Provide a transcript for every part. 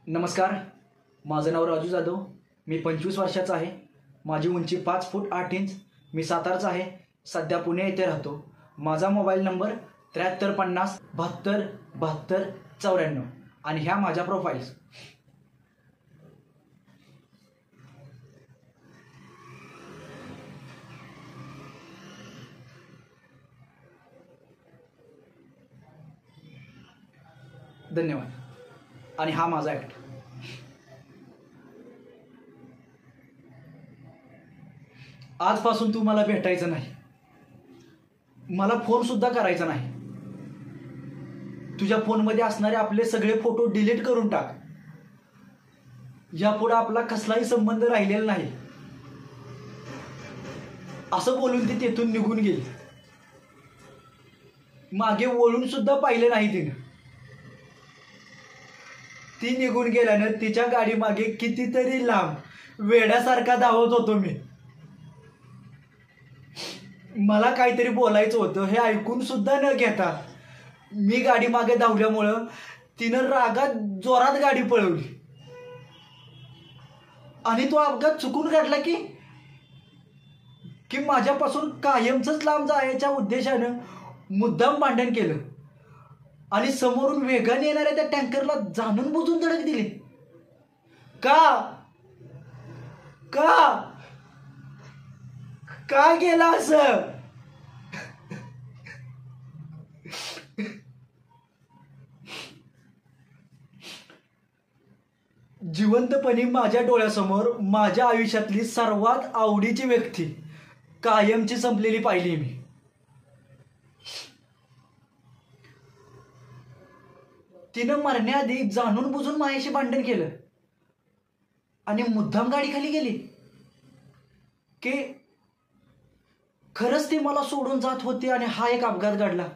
नमस्कार, माझं नाव राजू जाधव. मी 25 वर्षाचा आहे. माझी उंची 5 फूट 8 इंच. मी सातारचा आहे. सध्या पुणे येथे राहतो. माझा मोबाईल नंबर 7350 72 72 94 आणि ह्या माझ्या प्रोफाईल्स. धन्यवाद. आणि हा माझा ॲक्ट. आजपासून तू मला भेटायचं नाही, मला फोन सुद्धा करायचा नाही. तुझ्या फोनमध्ये असणारे आपले सगळे फोटो डिलीट करून टाक. यापुढे आपला कसलाही संबंध राहिलेला नाही, असं बोलून ती तेथून निघून गेली. मागे वळून सुद्धा पाहिले नाही तिने. ती निघून गेल्यानं तिच्या गाडी मागे कितीतरी लांब वेड्यासारखा धावत होतो मी. मला काहीतरी बोलायचं होतं हे ऐकून सुद्धा न घेता मी गाडी मागे धावल्यामुळं तिनं रागात जोरात गाडी पळवली आणि तो अपघात चुकून घडला की माझ्यापासून कायमचंच लांब जायच्या उद्देशानं मुद्दाम भांडण केलं आणि समोरून वेगाने येणाऱ्या त्या टँकरला जाणून बुजून धडक दिली. का का का गेला असं? जिवंतपणी माझ्या डोळ्यासमोर माझ्या आयुष्यातली सर्वात आवडीची व्यक्ती कायमची संपलेली पाहिली मी. तिनं मरण्याआधी जाणून बुजून माझ्याशी भांडण केलं आणि मुद्दाम गाडी खाली गेली की खरंच ती मला सोडून जात होती आणि हा एक अपघात घडला.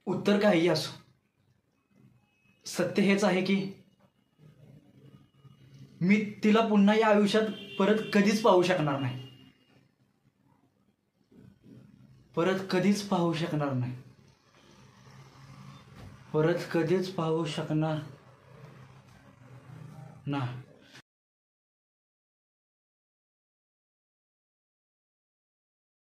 उत्तर काही असो, सत्य हेच आहे की मी तिला पुन्हा या आयुष्यात परत कधीच पाहू शकणार नाही. परत कधीच पाहू शकणार नाही. परत कधीच पाहू शकणार नाही.